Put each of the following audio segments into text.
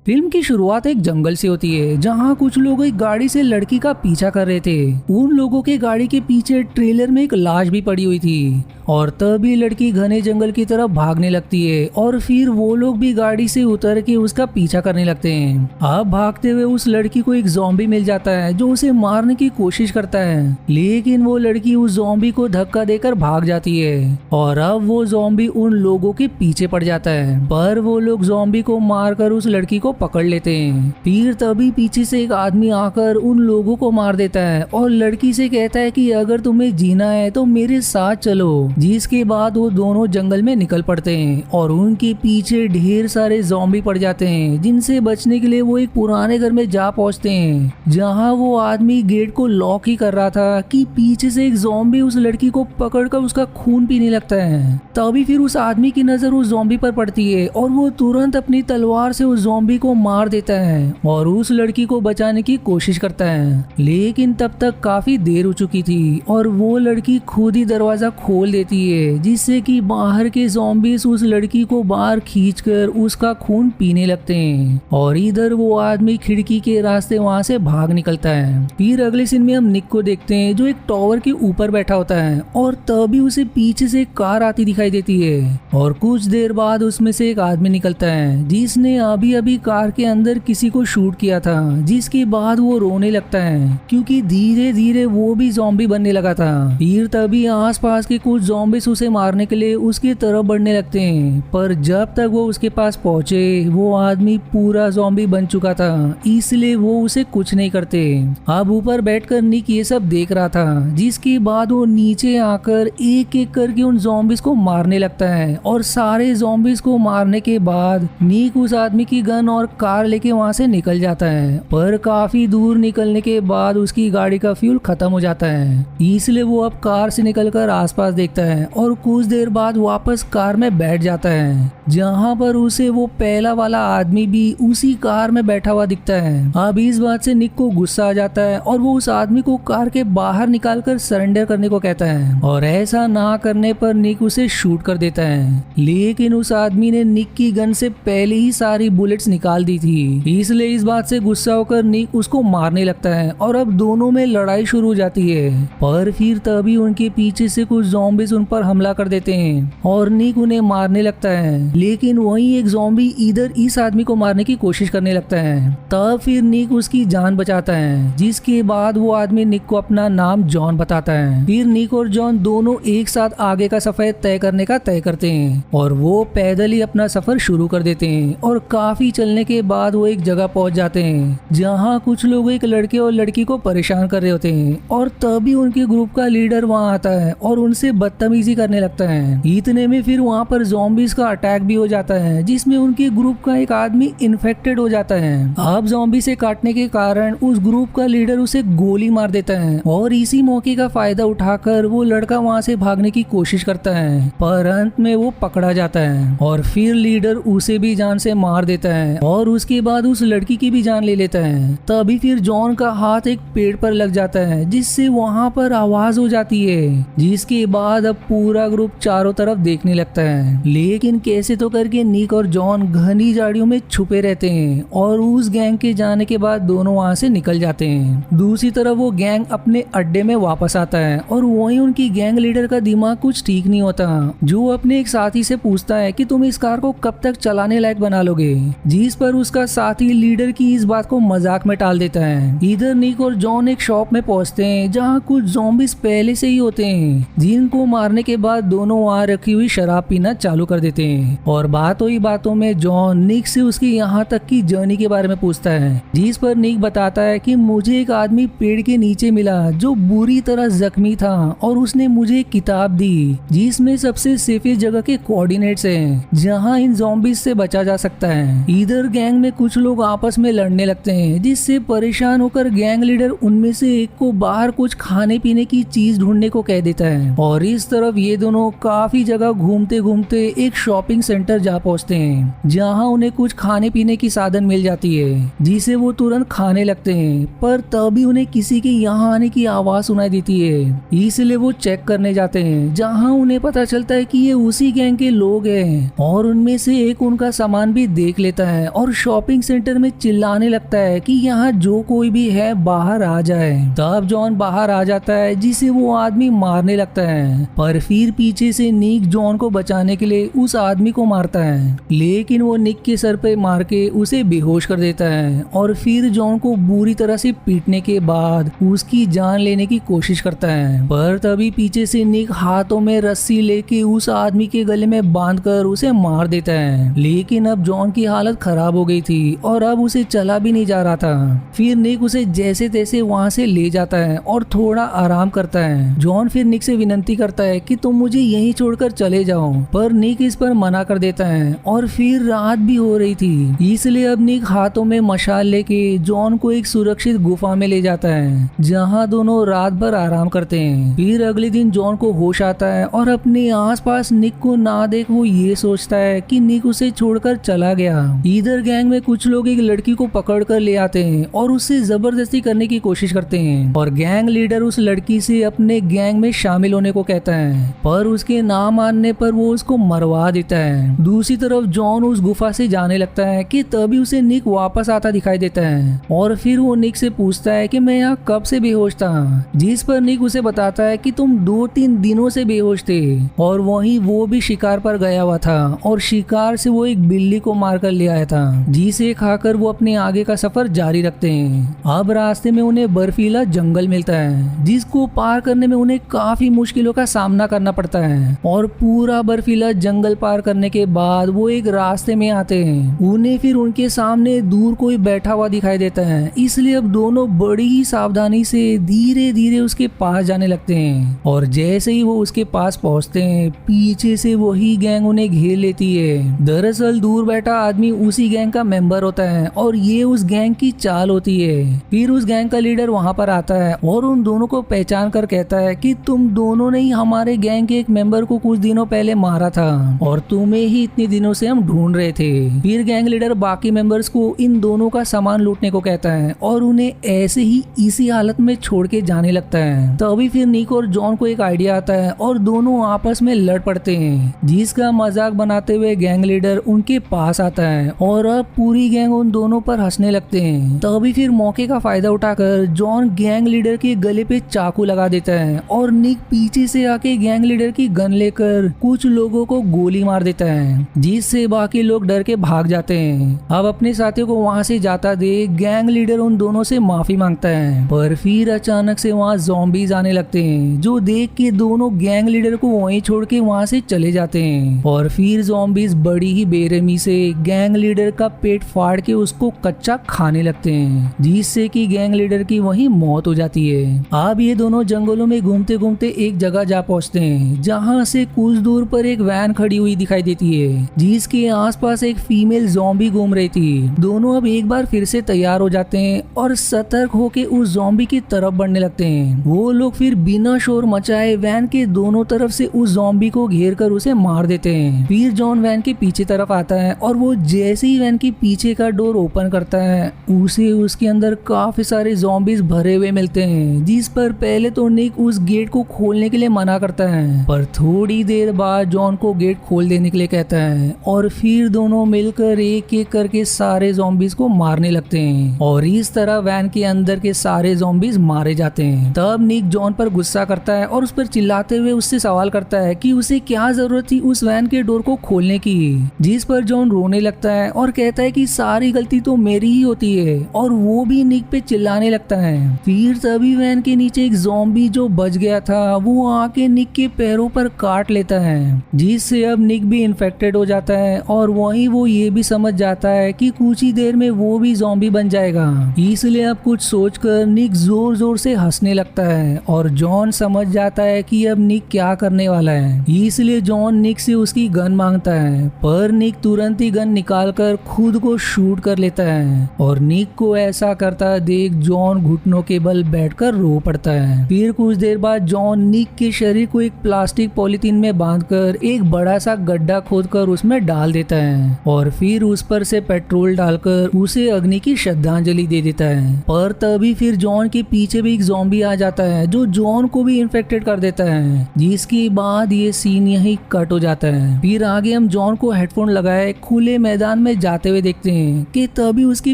Film की शुरुआत एक जंगल से होती है जहाँ कुछ लोग एक गाड़ी से लड़की का पीछा कर रहे थे। उन लोगों के गाड़ी के पीछे ट्रेलर में एक लाश भी पड़ी हुई थी और तभी लड़की घने जंगल की तरफ भागने लगती है और फिर वो लोग भी गाड़ी से उतर के उसका पीछा करने लगते हैं। अब भागते हुए उस लड़की को एक ज़ॉम्बी मिल जाता है जो उसे मारने की कोशिश करता है, लेकिन वो लड़की उस ज़ॉम्बी को धक्का देकर भाग जाती है और अब वो ज़ॉम्बी उन लोगों के पीछे पड़ जाता है, पर वो लोग ज़ॉम्बी को मारकर उस लड़की को पकड़ लेते हैं। फिर तभी पीछे से एक आदमी आकर उन लोगों को मार देता है और लड़की से कहता है कि अगर तुम्हें जीना है तो मेरे साथ चलो, जिसके बाद वो दोनों जंगल में निकल पड़ते हैं और उनके पीछे ढेर सारे ज़ॉम्बी पड़ जाते हैं, जिनसे बचने के लिए वो एक पुराने घर में जा पहुंचते हैं जहां वो आदमी गेट को लॉक ही कर रहा था कि पीछे से एक ज़ॉम्बी उस लड़की को पकड़कर उसका खून पीने लगता है। तभी फिर उस आदमी की नजर उस ज़ॉम्बी पर पड़ती है और वो तुरंत अपनी तलवार से उस ज़ॉम्बी को मार देता है और उस लड़की को बचाने की कोशिश करता है, लेकिन तब तक काफी देर हो चुकी थी और वो लड़की खुद ही दरवाजा खोल देती है, जिससे कि बाहर के ज़ॉम्बीज़ उस लड़की को बाहर खींचकर उसका खून पीने लगते हैं और इधर वो आदमी खिड़की के रास्ते वहां से भाग निकलता है। फिर अगले सीन में हम निक को देखते हैं जो एक टावर के ऊपर बैठा होता है और तभी उसे पीछे से एक कार आती दिखाई देती है और कुछ देर बाद उसमें से एक आदमी निकलता है जिसने अभी अभी कार के अंदर किसी को शूट किया था, जिसके बाद वो रोने लगता है क्योंकि धीरे धीरे वो भी ज़ॉम्बी बनने लगा था। फिर तभी आसपास के कुछ ज़ॉम्बीज़ उसे मारने के लिए उसकी तरफ बढ़ने लगते हैं, पर जब तक वो उसके पास पहुंचे वो आदमी पूरा ज़ॉम्बी बन चुका था, इसलिए वो उसे कुछ नहीं करते। अब ऊपर बैठकर निक ये सब देख रहा था, जिसके बाद वो नीचे आकर एक एक करके उन ज़ॉम्बीज़ को मारने लगता है और सारे ज़ॉम्बीज़ को मारने के बाद निक उस आदमी की गन और कार लेके वहां से निकल जाता है, पर काफी दूर निकलने के बाद उसकी गाड़ी का फ्यूल खत्म हो जाता है, इसलिए वो अब कार से निकलकर आसपास देखता है और कुछ देर बाद वापस कार में बैठ जाता है, जहां पर उसे वो पहला वाला आदमी भी उसी कार में बैठा हुआ दिखता है। अब इस बात से निक को गुस्सा आ जाता है और वो उस आदमी को कार के बाहर निकालकर सरेंडर करने को कहता है और ऐसा ना करने पर निक उसे शूट कर देता है, लेकिन उस आदमी ने निक की गन से पहले ही सारी बुलेट्स निकाल दी थी, इसलिए इस बात से गुस्सा होकर निक उसको मारने लगता है और अब दोनों में लड़ाई शुरू हो जाती है। पर फिर तभी उनके पीछे से कुछ ज़ॉम्बीज़ उन पर हमला कर देते हैं और निक उन्हें मारने लगता है, लेकिन वहीं एक ज़ॉम्बी इधर इस आदमी को मारने की कोशिश करने लगता है। तब फिर निक उसकी जान बचाता है, जिसके बाद वो आदमी निक को अपना नाम जॉन बताता है। फिर निक और जॉन दोनों एक साथ आगे का सफर तय करने का तय करते हैं और वो पैदल ही अपना सफर शुरू कर देते हैं और काफी चलने के बाद वो एक जगह पहुंच जाते हैं जहां कुछ लोग एक लड़के और लड़की को परेशान कर रहे होते हैं और तभी उनके ग्रुप का लीडर वहां आता है और उनसे बदतमीजी करने लगता है। इतने में फिर वहां पर ज़ॉम्बीज़ का अटैक भी हो जाता है, जिसमें उनके ग्रुप का एक आदमी इन्फेक्टेड हो जाता है। अब ज़ॉम्बी से काटने के कारण उस ग्रुप का लीडर उसे गोली मार देता है और इसी मौके का फायदा उठाकर वो लड़का वहाँ से भागने की कोशिश करता है, पर अंत में वो पकड़ा जाता है और फिर लीडर उसे भी जान से मार देता है और उसके बाद उस लड़की की भी जान ले लेता है। तभी फिर जॉन का हाथ एक पेड़ पर लग जाता है, जिससे वहां पर आवाज हो जाती है, जिसके बाद अब पूरा ग्रुप चारों तरफ देखने लगता है, लेकिन कैसे तो करके निक और जॉन घनी झाड़ियों में छुपे रहते हैं और उस गैंग के जाने के बाद दोनों वहां से निकल जाते हैं। दूसरी तरफ वो गैंग अपने अड्डे में वापस आता है और वहीं उनकी गैंग लीडर का दिमाग कुछ ठीक नहीं होता, जो अपने एक साथी से पूछता है कि तुम इस कार को कब तक चलाने लायक बना लोगे, जिस पर उसका साथी लीडर की इस बात को मजाक में टाल देता है। इधर निक और जॉन एक शॉप में पहुंचते हैं जहां कुछ ज़ॉम्बीज़ पहले से ही होते हैं, जिनको मारने के बाद दोनों वहां रखी हुई शराब पीना चालू कर देते हैं और बातों ही बातों में जॉन निक से उसकी यहाँ तक की जर्नी के बारे में पूछता है, जिस पर निक बताता है कि मुझे एक आदमी पेड़ के नीचे मिला जो बुरी तरह जख्मी था और उसने मुझे एक किताब दी जिसमें सबसे सेफेस्ट जगह के कोऑर्डिनेट्स हैं जहां इन ज़ॉम्बीज़ से बचा जा सकता है। इधर गैंग में कुछ लोग आपस में लड़ने लगते हैं, जिससे परेशान होकर गैंग लीडर उनमें से एक को बाहर कुछ खाने पीने की चीज ढूंढने को कह देता है और इस तरफ ये दोनों काफी जगह घूमते घूमते एक शॉपिंग सेंटर जा पहुंचते हैं, जहां उन्हें कुछ खाने पीने की साधन मिल जाती है जिसे वो तुरंत खाने लगते हैं, पर तभी उन्हें किसी के यहाँ आने की आवाज सुनाई देती है, इसलिए वो चेक करने जाते हैं, जहां उन्हें पता चलता है कि ये उसी गैंग के लोग हैं और उनमें से एक उनका सामान भी देख लेता है और शॉपिंग सेंटर में चिल्लाने लगता है कि यहाँ जो कोई भी है बाहर आ जाए। तब जॉन बाहर आ जाता है जिसे वो आदमी मारने लगता है, पर फिर पीछे से निक जॉन को बचाने के लिए उस आदमी को मारता है, लेकिन वो निक के सर पे मार के उसे बेहोश कर देता है और फिर जॉन को बुरी तरह से पीटने के बाद उसकी जान लेने की कोशिश करता है। पर तभी पीछे से निक हाथों में रस्सी लेके उस आदमी के गले में बांधकर उसे मार देता है, लेकिन अब जॉन की हालत खराब हो गई थी और अब उसे चला भी नहीं जा रहा था। फिर निक उसे जैसे तैसे वहां से ले जाता है और थोड़ा आराम करता है। जॉन फिर निक से विनती करता है कि तुम मुझे यहीं छोड़कर चले जाओ, पर निक इस पर मना कर देता है और फिर रात भी हो रही थी, इसलिए अब निक हाथों में मशाल लेके जॉन को एक सुरक्षित गुफा में ले जाता है जहाँ दोनों रात भर आराम करते हैं। फिर अगले दिन जॉन को होश आता है और अपने आसपास निक को ना देख वो ये सोचता है कि निक उसे छोड़कर चला गया। इधर गैंग में कुछ लोग एक लड़की को पकड़ कर ले आते हैं और उससे जबरदस्ती करने की कोशिश करते हैं और गैंग लीडर उस लड़की से अपने गैंग में शामिल होने को कहता है, पर उसके ना मानने पर वो उसको मरवा देता है। दूसरी तरफ जॉन उस गुफा से जाने लगता है कि तभी उसे निक वापस आता दिखाई देता है और फिर वो निक से पूछता है कि मैं यहाँ कब से बेहोश था, जिस पर निक उसे बताता है कि तुम 2-3 दिनों से बेहोश थे और वहीं वो भी शिकार पर गया हुआ था और शिकार से वो एक बिल्ली को मारकर ले आया था, जिसे खाकर वो अपने आगे का सफर जारी रखते हैं। अब रास्ते में उन्हें बर्फीला जंगल मिलता है जिसको पार करने में उन्हें काफी मुश्किलों का सामना करना पड़ता है और पूरा बर्फीला जंगल पार करने के बाद वो एक रास्ते में आते हैं। उन्हें फिर उनके सामने दूर कोई बैठा हुआ दिखाई देता है, इसलिए अब दोनों बड़ी ही सावधानी से धीरे धीरे उसके पास जाने लगते हैं और जैसे ही वो उसके पास पहुंचते हैं पीछे से वही गैंग उन्हें घेर लेती है। दरअसल दूर बैठा आदमी उसी गैंग का मेंबर होता है और ये उस गैंग की चाल होती है। फिर उस गैंग का लीडर वहां पर आता है और उन दोनों को पहचान कर कहता है कि तुम दोनों ने ही हमारे गैंग के एक मेंबर को कुछ दिनों पहले मारा था और तुम्हें ही इतने दिनों से हम ढूंढ रहे थे। फिर गैंग लीडर बाकी मेंबर्स को इन दोनों का सामान लूटने को कहता है और उन्हें ऐसे ही इसी हालत में छोड़ के जाने लगता है। तभी फिर निक और जॉन को एक आइडिया आता है और दोनों आपस में लड़ पड़ते हैं, जिसका मजाक बनाते हुए गैंग लीडर उनके पास आता है और अब पूरी गैंग उन दोनों पर हंसने लगते हैं। तभी फिर मौके का फायदा उठाकर जॉन गैंग लीडर के गले पे चाकू लगा देता है और निक पीछे से आके गैंग लीडर की गन लेकर कुछ लोगों को गोली मार देता है, जिससे बाकी लोग डर के भाग जाते हैं। अब अपने साथियों को वहां से जाता देख गैंग लीडर उन दोनों से माफी मांगता है, पर फिर अचानक से वहां ज़ॉम्बीज आने लगते हैं जो देख के दोनों गैंग लीडर को वहीं छोड़ के वहां से चले जाते हैं और फिर ज़ॉम्बीज बड़ी ही बेरहमी से गैंग लीडर का पेट फाड़ के उसको कच्चा खाने लगते हैं, जिससे कि गैंग लीडर की वहीं मौत हो जाती है। अब ये दोनों जंगलों में घूमते घूमते एक जगह जा पहुंचते हैं जहां से कुछ दूर पर एक वैन खड़ी हुई दिखाई देती है, जिसके आसपास एक फीमेल ज़ॉम्बी घूम रही थी। दोनों अब एक बार फिर से तैयार हो जाते हैं और सतर्क होकर उस ज़ॉम्बी की तरफ बढ़ने लगते हैं। वो लोग फिर बिना शोर मचाए वैन के दोनों तरफ से उस ज़ॉम्बी को घेर कर उसे मार देते हैं। फिर जॉन वैन के पीछे तरफ आता है और वो जैसे ही वैन के पीछे का डोर ओपन करता है उसे उसके अंदर काफी सारे ज़ॉम्बीज भरे हुए मिलते हैं, जिस पर पहले तो निक उस गेट को खोलने के लिए मना करता है, पर थोड़ी देर बाद जॉन को गेट खोल देने के लिए कहता है और फिर दोनों मिलकर एक एक करके सारे ज़ॉम्बीज को मारने लगते हैं और इस तरह वैन के अंदर के सारे ज़ॉम्बीज मारे जाते हैं। तब निक जॉन पर गुस्सा करता है और उस पर चिल्लाते हुए उससे सवाल करता है कि उसे क्या जरूरत थी उस वैन के डोर को खोलने की, जिस पर जॉन रोने लगता है और कहता है कि सारी गलती तो मेरी ही होती है और वो भी निक पे चिल्लाने लगता है। फिर तभी वैन के नीचे एक ज़ॉम्बी जो बच गया था वो आके निक के पैरों पर काट लेता है, जिससे अब निक भी इन्फेक्टेड हो जाता है और वहीं वो ये भी समझ जाता है कि कुछ ही देर में वो भी ज़ॉम्बी बन जाएगा। इसलिए अब कुछ सोचकर निक जोर जोर से हंसने लगता है और जॉन समझ जाता है कि अब निक क्या करने वाला है, इसलिए जॉन निक से उसकी गन मांगता है, पर निक तुरंत ही गन निकालकर खुद को शूट कर लेता है और निक को ऐसा करता देख जॉन घुटनों के बल बैठकर रो पड़ता है। फिर कुछ देर बाद जॉन निक के शरीर को एक प्लास्टिक पॉलिथीन में बांधकर एक बड़ा सा गड्ढा खोदकर उसमें डाल देता है और फिर उस पर से पेट्रोल डालकर उसे अग्नि की श्रद्धांजलि दे देता है। पर तभी फिर जॉन के पीछे भी एक ज़ॉम्बी आ जाता है जो जॉन को भी इन्फेक्टेड कर देता है, जिसके बाद ये सीन यही कट हो जाता है। फिर आगे हम जॉन को हेडफोन लगाए खुले मैदान में जाते हुए देखते हैं कि तभी उसके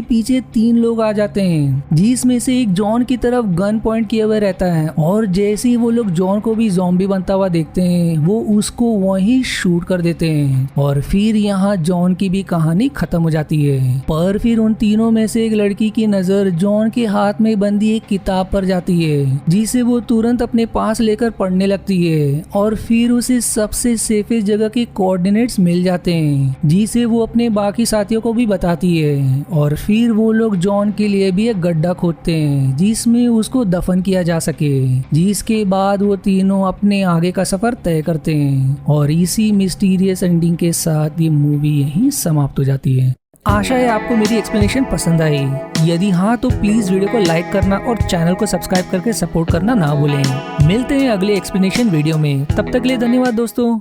पीछे 3 लोग आ जाते हैं, जिसमें से एक जॉन की तरफ गन पॉइंट किया हुआ रहता है। और जैसे ही वो लोग जॉन को भी ज़ॉम्बी बनता हुआ देखते हैं, वो उसको वहीं शूट कर देते हैं। और फिर यहाँ जॉन की भी कहानी खत्म हो जाती है। पर फिर उन तीनों में से एक लड़की की नजर जॉन के हाथ में बंदी एक किताब पर जाती है, जिसे वो तुरंत अपने पास लेकर पढ़ने लगती है। और फिर उसे सबसे सेफेस्ट जगह के कोऑर्डिनेट्स मिल जाते हैं, जिसे वो अपने बाकी साथियों को भी बताती है। और फिर वो लोग जॉन के लिए भी एक गड्ढा खोदते हैं, जिसमें उसको दफन किया जा सके। जिसके बाद वो तीनों अपने आगे का सफर तय करते हैं। और इसी मिस्टीरियस एंडिंग के साथ ये मूवी यहीं समाप्त हो जाती है। आशा है आपको मेरी एक्सप्लेनेशन पसंद आई। यदि हाँ तो प्लीज वीडियो को लाइक करना और चैनल को सब्सक्राइब करके सपोर्ट करना ना भूलें। मिलते हैं अगले एक्सप्लेनेशन वीडियो में, तब तक के लिए धन्यवाद दोस्तों।